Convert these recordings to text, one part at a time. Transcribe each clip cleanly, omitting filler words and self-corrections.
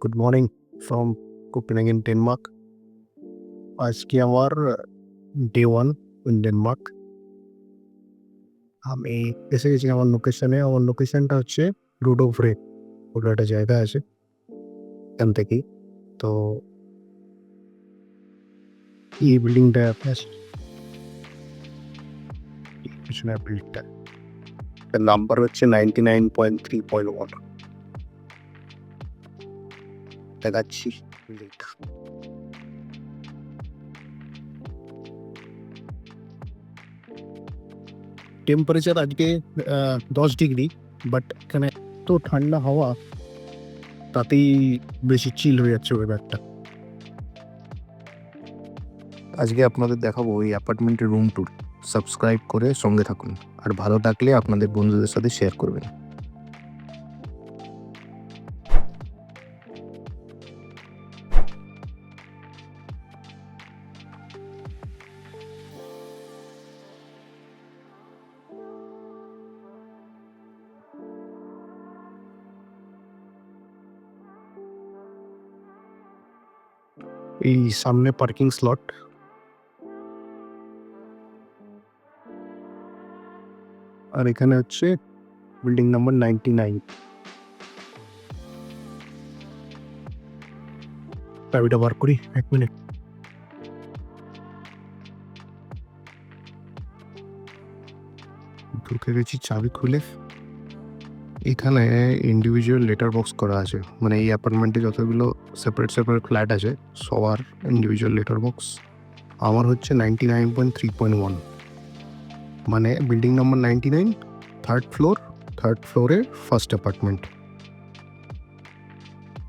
Good morning from Copenhagen, Denmark. আজকে আমার day 1 in Denmark. আমি এসে গেছি আমার লোকেশনে। আমার লোকেশনটা হচ্ছে রুডোভ্রে বলে একটা জায়গা আছে এখান থেকেই। তো এই বিল্ডিংটা পিছনে বিল্ডিংটা নাম্বার হচ্ছে 99.3.1 দেখাচ্ছি বিল্ডিংটা। টেম্পারেচার আজকে 10 ডিগ্রি, বাট এখানে এত ঠান্ডা হাওয়া, তাতেই বেশি চিল হয়ে যাচ্ছে ওয়েদারটা। আজকে আপনাদের দেখাবো এই অ্যাপার্টমেন্টের রুম ট্যুর। সাবস্ক্রাইব করে সঙ্গে থাকুন, আর ভালো লাগলে আপনাদের বন্ধুদের সাথে শেয়ার করবেন। এই সামনে পার্কিং স্লট, আর এখানে হচ্ছে বিল্ডিং নাম্বার 99। চাবিটা বার করি, 1 মিনিট। ঢুকে গেছি, চাবি খুলে। এখানে ইন্ডিভিজুয়াল লেটার বক্স করা আছে, মানে এই অ্যাপার্টমেন্টে যতগুলো সেপারেট ফ্ল্যাট আছে সবার ইন্ডিভিজুয়াল লেটার বক্স। আমার হচ্ছে 99.3.1, মানে বিল্ডিং নাম্বার 99, থার্ড ফ্লোরের ফার্স্ট অ্যাপার্টমেন্ট।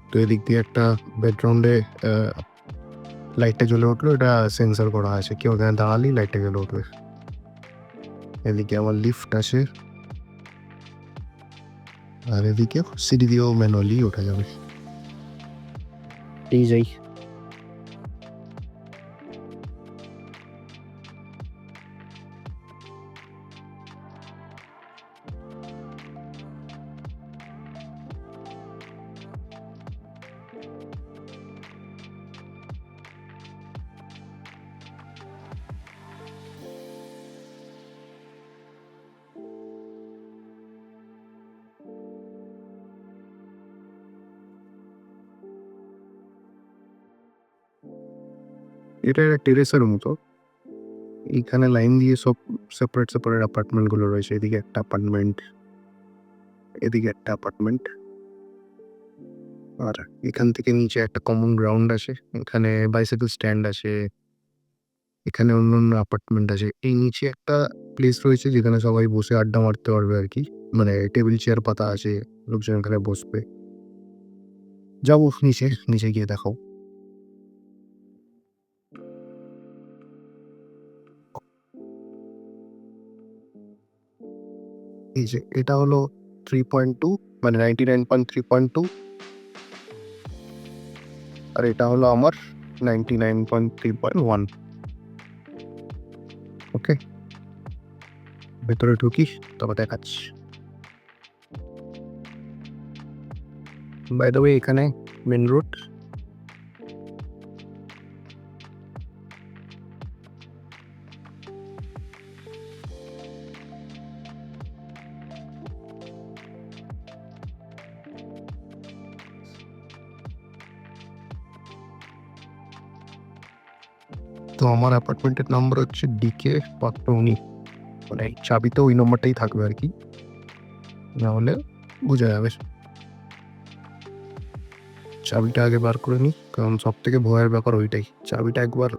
তো এদিক দিয়ে একটা ব্যাকগ্রাউন্ডে লাইটটা জ্বলে উঠলো, এটা সেন্সার করা আছে, কেউ ওখানে দাঁড়ালেই লাইটটা জ্বলে উঠবে। এদিকে আমার লিফট আছে, আর এদিকে সিঁড়ি দিয়েও ম্যানুয়ালি ওঠা যাবে। এই যাই। এটা একটা টেরেসের মতো, এইখানে লাইন দিয়ে সব সেপারেট অ্যাপার্টমেন্টগুলো রয়েছে। এদিকে একটা অ্যাপার্টমেন্ট, এদিকে একটা অ্যাপার্টমেন্ট, আর এখান থেকে নিচে একটা কমন গ্রাউন্ড আছে, এখানে বাইসাইকেল স্ট্যান্ড আছে, এখানে অন্য অন্য অ্যাপার্টমেন্ট আছে। এই নিচে একটা প্লেস রয়েছে যেখানে সবাই বসে আড্ডা মারতে পারবে আর কি, মানে টেবিল চেয়ার পাতা আছে, লোকজন এখানে বসবে। যাবো নিচে গিয়ে দেখাও। এই যে এটা হলো 3.2, মানে 99.3.2, আর এটা হলো আমার 99.3.1। ওকে, ভেতরে ঢুকি, তবে দেখাচ্ছি। বাই দ্য ওয়ে, এখানে মেন রোড। তো আমার অ্যাপার্টমেন্টের নাম্বার হচ্ছে ডিকে 519, মানে এই চাবিতে ওই নম্বরটাই থাকবে আর কি, নাহলে বোঝা যাবে। চাবিটা আগে বার করে নিই, কারণ সব থেকে ভয়ের ব্যাপার ওইটাই। চাবিটা একবার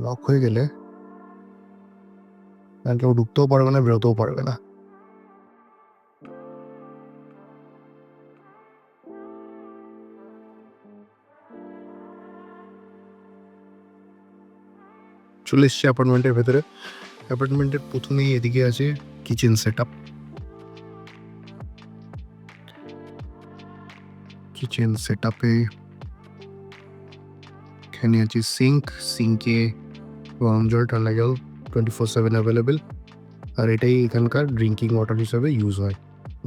লক হয়ে গেলে আর কেউ ঢুকতেও পারবে না, বেরোতেও পারবে না। চলে এসছি অ্যাপার্টমেন্টের ভেতরে। অ্যাপার্টমেন্টের প্রথমেই এদিকে আছে kitchen set up. Kitchen set আপে এখানে আছে সিঙ্কে গরম জল, ঠান্ডা জল 24/7 অ্যাভেলেবেল। আর এটাই এখানকার ড্রিঙ্কিং ওয়াটার হিসাবে ইউজ হয়,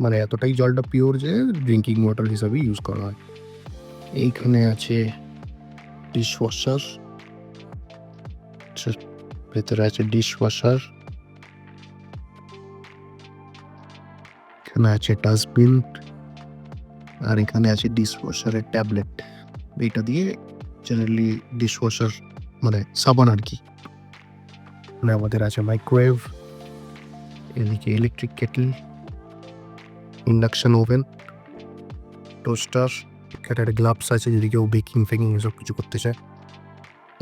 মানে এতটাই জলটা পিওর যে ড্রিঙ্কিং ওয়াটার হিসাবে ইউজ করা হয়। এইখানে আছে ডিশ ওয়াশার, ভেতরে আছে ডিশ ওয়াশার, এখানে আছে ডাস্টবিন, আর এখানে আছে ডিশ ওয়াশারের ট্যাবলেট। এইটা দিয়ে জেনারেলি ডিশ ওয়াশার মানে সাবান আর কি। মানে আমাদের আছে মাইক্রোওয়েভ, এদিকে electric Kettle, induction oven, toaster, এখানে একটা গ্লাভস আছে যদি কেউ বেকিং ফেকিং এসব কিছু করতে চায়।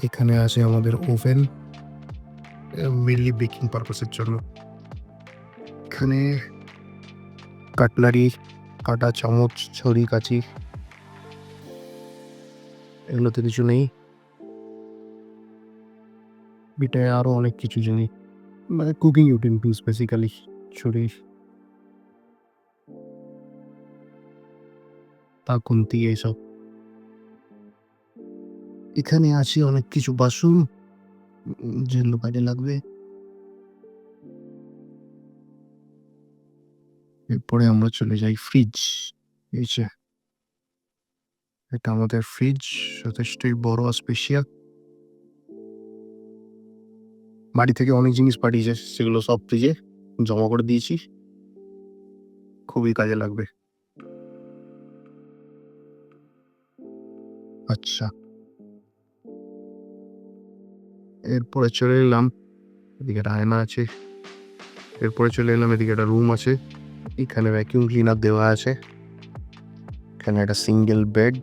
এখানে আছে আমাদের ওভেন, মেনলি বেকিং পারপাসের জন্য। এখানে কাটলারি, কাঁটা চামচ, ছড়ি, কাঁচি, এগুলোতে কিছু নেই। এটায় আরো অনেক কিছু জিনিস, মানে কুকিং ইউটেন্সিলস বেসিক্যালি, ছুরি, তা খুন্তি এইসব। এখানে আছে অনেক কিছু বাসন যেগুলো কাজে লাগবে। এরপরে আমরা চলে যাই ফ্রিজ। এই যে এটা আমাদের ফ্রিজ, যথেষ্টই বড় আর স্পেশিয়াল। বাড়ি থেকে অনেক জিনিস পাঠিয়েছে, সেগুলো সব ফ্রিজে জমা করে দিয়েছি, খুবই কাজে লাগবে। আচ্ছা, এরপরে চলে এলাম এদিকে একটা আয়না আছে। এরপরে চলে এলাম এদিকে একটা রুম আছে, এখানে ভ্যাকিউম ক্লিনার দেওয়া আছে, এখানে একটা সিঙ্গেল বেড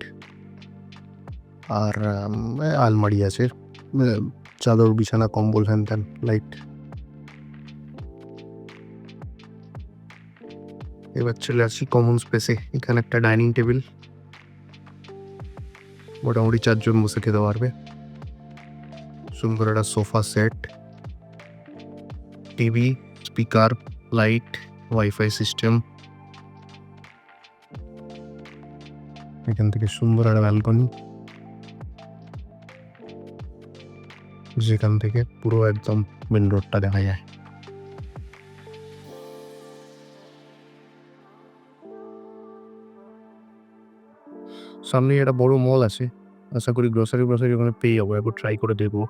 আর আলমারি আছে, চাদর বিছানা কম্বল হ্যান ত্যান লাইট। এবার চলে আসি কমন স্পেসে। এখানে একটা ডাইনিং টেবিল, মোটামুটি 4 জন বসে খেতে পারবে। সুন্দর একটা sofa set, TV, speaker, light, wifi system. এখান থেকে সুন্দর একটা ব্যালকনি, যেখান থেকে পুরো একদম মেন রোডটা দেখা যায়। সামনে একটা বড় মল আছে, আশা করি গ্রোসারি ওখানে পেয়ে যাবো, একবার ট্রাই করে দেখবো।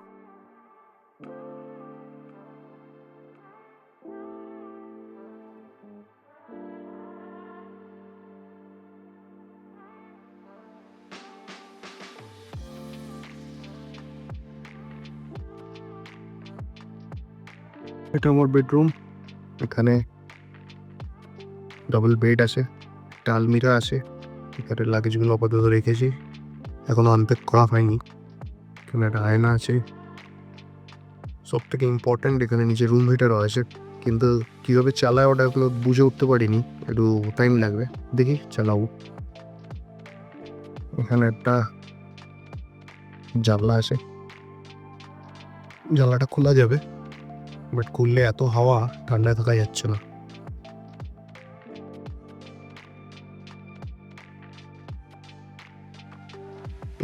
এটা আমার বেডরুম, এখানে ডাবল বেড আছে, একটা আলমিরা আছে, এখানে লাগেজগুলো আপাতত রেখেছি, এখনো আনপ্যাক করা হয়নি। এখানে একটা আয়না আছে, সব থেকে ইম্পর্ট্যান্ট এখানে নিচে রুম হিটারও আছে, কিন্তু কীভাবে চালায় ওটা এগুলো বুঝে উঠতে পারিনি, একটু টাইম লাগবে, দেখি চালাবো। এখানে একটা জানলা আছে, জানলাটা খোলা যাবে, বাট খুললে এত হাওয়া, ঠান্ডায় থাকা যাচ্ছে না।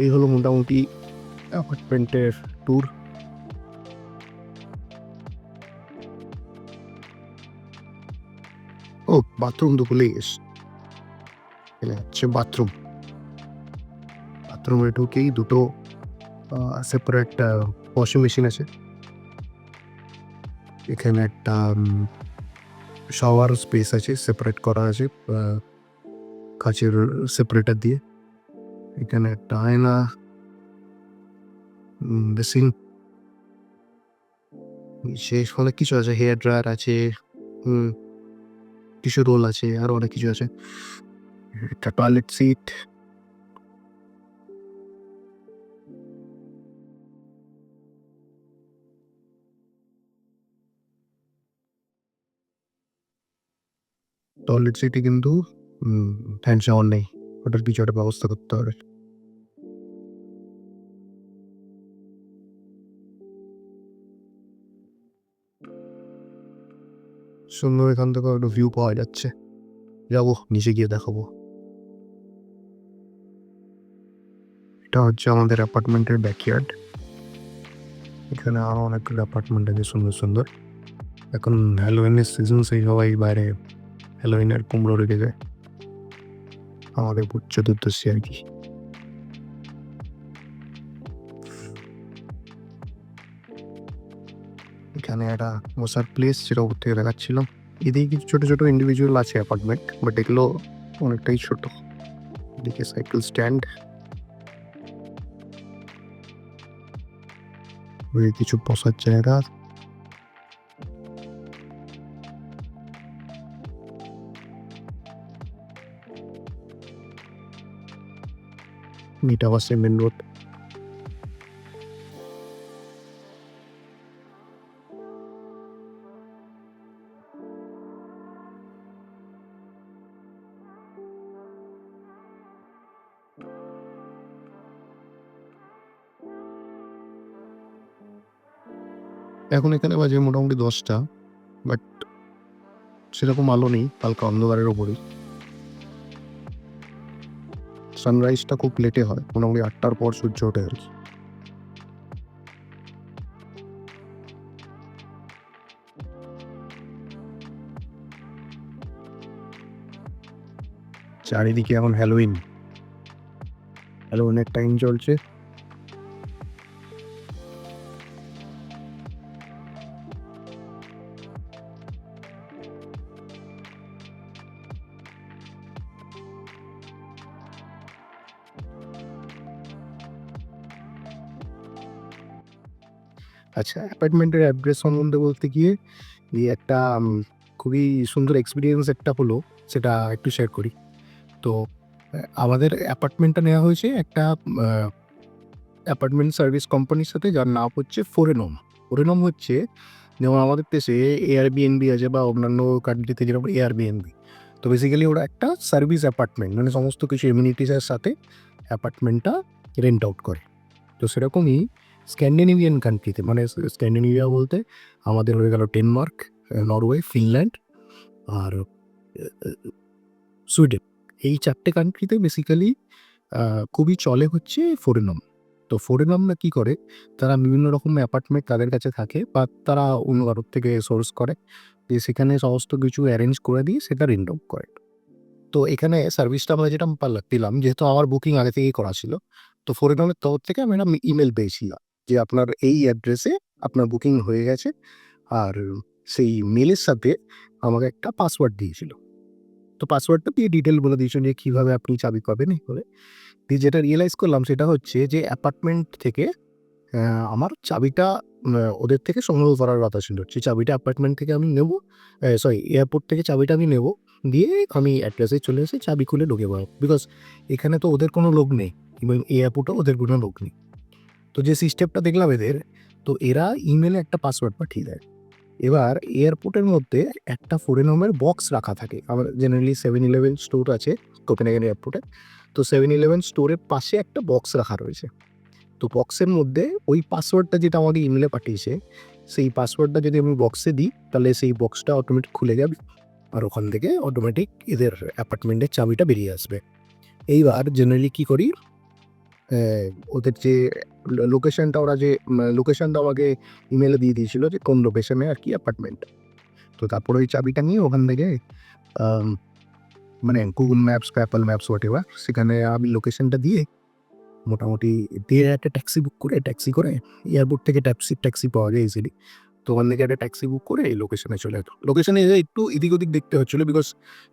এই হলো মোটামুটি অ্যাপার্টমেন্টের ট্যুর। ও বাথরুম তো ভুলেই গেছি, এখানে হচ্ছে বাথরুম। বাথরুমে ঢুকেই দুটো সেপারেট ওয়াশিং মেশিন আছে, এখানে একটা শাওয়ার স্পেস আছে, সেপারেট করা আছে কাচের সেপারেটার দিয়ে। এখানে একটা আয়না, বেসিন, শেষ অনেক কিছু আছে, হেয়ার ড্রায়ার আছে, টিস্যু রোল আছে, আরো অনেক কিছু আছে। একটা টয়লেট সিট, টয়লেট সিটে কিন্তু হ্যান্ড শাওয়ার নেই, ওটার কিছু একটা ব্যবস্থা করতে হবে। সুন্দর, এখান থেকে একটা ভিউ পাওয়া যাচ্ছে, যাবো নিচে গিয়ে দেখাবো। এটা হচ্ছে আমাদের অ্যাপার্টমেন্টের ব্যাকইয়ার্ড, এখানে আরো অনেকগুলো অ্যাপার্টমেন্ট আছে সুন্দর সুন্দর। এখন হ্যালোউইনের সিজন, সেই সবাই বাইরে হ্যালোউইনের কুমড়ো রেখে যায়, আমাদের ভূত চতুর্দশী আর কি। এখানে একটা বসার প্লেস যেটা উপর থেকে দেখাচ্ছিলাম। এদিকে কিছু ছোট ছোট ইন্ডিভিজুয়াল আছে অ্যাপার্টমেন্ট, বাট এগুলো অনেকটাই ছোট। এদিকে সাইকেল স্ট্যান্ড, ওই কিছু বসার জায়গা। এটা হচ্ছে মেন রোড। এখন এখানে বাজে মোটামুটি 10টা, বাট সেরকম আলো নেই, হালকা অন্ধকারের ওপরেই। সানরাইজটা খুব লেটে হয়, মোটামুটি 8টার পর সূর্য ওঠে আর কি। চারিদিকে এখন হ্যালোউইনের টাইম চলছে। আচ্ছা, অ্যাপার্টমেন্টের অ্যাড্রেস সম্বন্ধে বলতে গিয়ে এই একটা খুবই সুন্দর এক্সপিরিয়েন্স একটা হলো, সেটা একটু শেয়ার করি। তো আমাদের অ্যাপার্টমেন্টটা নেওয়া হয়েছে একটা অ্যাপার্টমেন্ট সার্ভিস কোম্পানির সাথে, যার নাম হচ্ছে ফোরেনম। ফোরেনম হচ্ছে যেমন আমাদের দেশে এয়ারবিএনবি আছে বা অন্যান্য কান্ট্রিতে যেরকম এয়ারবিএনবি, তো বেসিক্যালি ওরা একটা সার্ভিস অ্যাপার্টমেন্ট, মানে সমস্ত কিছু এমিনিটিসের সাথে অ্যাপার্টমেন্টটা রেন্ট আউট করে। তো সেরকমই স্ক্যান্ডিনেভিয়ান কান্ট্রিতে, মানে স্ক্যান্ডিনেভিয়া বলতে আমাদের হয়ে গেল ডেনমার্ক, নরওয়ে, ফিনল্যান্ড আর সুইডেন, এই 4টে কান্ট্রিতে বেসিক্যালি খুবই চলে হচ্ছে ফোরেনম। তো ফোরেনমরা কী করে, তারা বিভিন্ন রকম অ্যাপার্টমেন্ট তাদের কাছে থাকে বা তারা অন্য কারোর থেকে সোর্স করে, দিয়ে সেখানে সমস্ত কিছু অ্যারেঞ্জ করে দিয়ে সেটা রেন্ট আউট করে। তো এখানে সার্ভিসটা আমরা যেটা দিলাম, যেহেতু আমার বুকিং আগে থেকেই করা ছিল, তো ফোরেনমের তরফ থেকে আমি একটা ইমেল পেয়েছিলাম যে আপনার এই অ্যাড্রেসে আপনার বুকিং হয়ে গেছে। আর সেই মেলের সাথে আমাকে একটা পাসওয়ার্ড দিয়েছিল। তো পাসওয়ার্ডটা দিয়ে ডিটেল বলে দিয়েছিল যে কীভাবে আপনি চাবি পাবেন এই করে। দিয়ে যেটা রিয়েলাইজ করলাম সেটা হচ্ছে যে অ্যাপার্টমেন্ট থেকে আমার চাবিটা ওদের থেকে সংগ্রহ করার কথা ছিল। সেই চাবিটা অ্যাপার্টমেন্ট থেকে আমি নেব, এয়ারপোর্ট থেকে চাবিটা আমি নেব, দিয়ে আমি অ্যাড্রেসে চলে এসে চাবি খুলে ঢুকে পড়ব। বিকজ এখানে তো ওদের কোনো লোক নেই এবং এয়ারপোর্টেও ওদের কোনো লোক নেই। তো যে সিস্টেমটা দেখলাম এদের, তো এরা ইমেলে একটা পাসওয়ার্ড পাঠিয়ে দেয়। এবার এয়ারপোর্টের মধ্যে একটা ফোরেনমের বক্স রাখা থাকে। আমার জেনারেলি 7-Eleven স্টোর আছে কোপেনহেগেন এয়ারপোর্টে। তো 7-Eleven স্টোরের পাশে একটা বক্স রাখা রয়েছে। তো বক্সের মধ্যে ওই পাসওয়ার্ডটা যেটা আমাকে ইমেলে পাঠিয়েছে, সেই পাসওয়ার্ডটা যদি আমি বক্সে দিই, তাহলে সেই বক্সটা অটোমেটিক খুলে যাবে আর ওখান থেকে অটোমেটিক এদের অ্যাপার্টমেন্টের চাবিটা বেরিয়ে আসবে। এইবার জেনারেলি কী করি, ওদের যে লোকেশনটা, ওরা যে লোকেশনটা আমাকে ইমেলে দিয়ে দিয়েছিল যে কোন লোকেশনে আর কি অ্যাপার্টমেন্ট। তো তারপরে ওই চাবিটা নিয়ে ওখান থেকে মানে গুগল ম্যাপস বা অ্যাপল ম্যাপস হোয়াটএভার, সেখানে আমি লোকেশনটা দিয়ে মোটামুটি দিয়ে একটা ট্যাক্সি বুক করে, ট্যাক্সি করে এয়ারপোর্ট থেকে ট্যাক্সি পাওয়া যায় ইজিলি। তো ওখান থেকে একটা ট্যাক্সি বুক করে এই লোকেশনে চলে যেত। লোকেশনে একটু এদিক ওদিক দেখতে হচ্ছিলো, বিকজ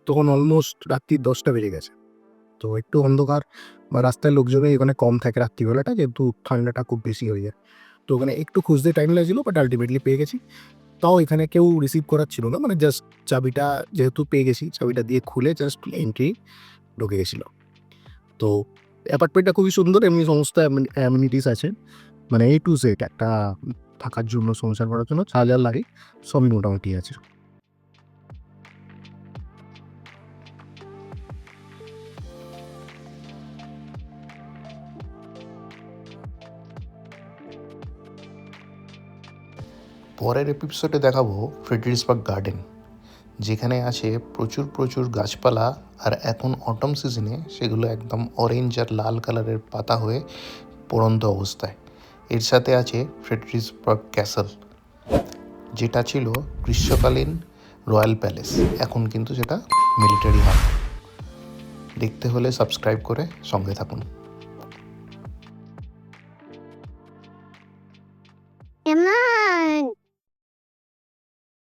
তখন অলমোস্ট রাত্রি 10টা বেজে গেছে। তো একটু অন্ধকার বা রাস্তায় লোকজনই এখানে কম থাকে রাত্রিবেলাটা, যেহেতু ঠান্ডাটা খুব বেশি হয়ে যায়। তো ওখানে একটু খুঁজতে টাইম লাগছিলো, বাট আলটিমেটলি পেয়ে গেছি। তাও এখানে কেউ রিসিভ করার ছিল না, মানে জাস্ট চাবিটা যেহেতু পেয়ে গেছি, চাবিটা দিয়ে খুলে জাস্ট এন্ট্রি ঢুকে গেছিলো। তো অ্যাপার্টমেন্টটা খুবই সুন্দর, এমনি সমস্ত অ্যামিনিটিস আছে, মানে A to Z একটা থাকার জন্য, সংসার করার জন্য যা যা লাগে সবই মোটামুটি আছে। পরের এপিসোডে দেখাবো ফ্রেডরিক্সবার্গ গার্ডেন, যেখানে আছে প্রচুর প্রচুর গাছপালা, আর এখন অটম সিজনে সেগুলো একদম অরেঞ্জ আর লাল কালারের পাতা হয়ে পড়ন্ত অবস্থায়। এর সাথে আছে ফ্রেডরিক্সবার্গ ক্যাসেল, যেটা ছিল গ্রীষ্মকালীন রয়্যাল প্যালেস, এখন কিন্তু সেটা মিলিটারি হাব। দেখতে হলে সাবস্ক্রাইব করে সঙ্গে থাকুন। Emma.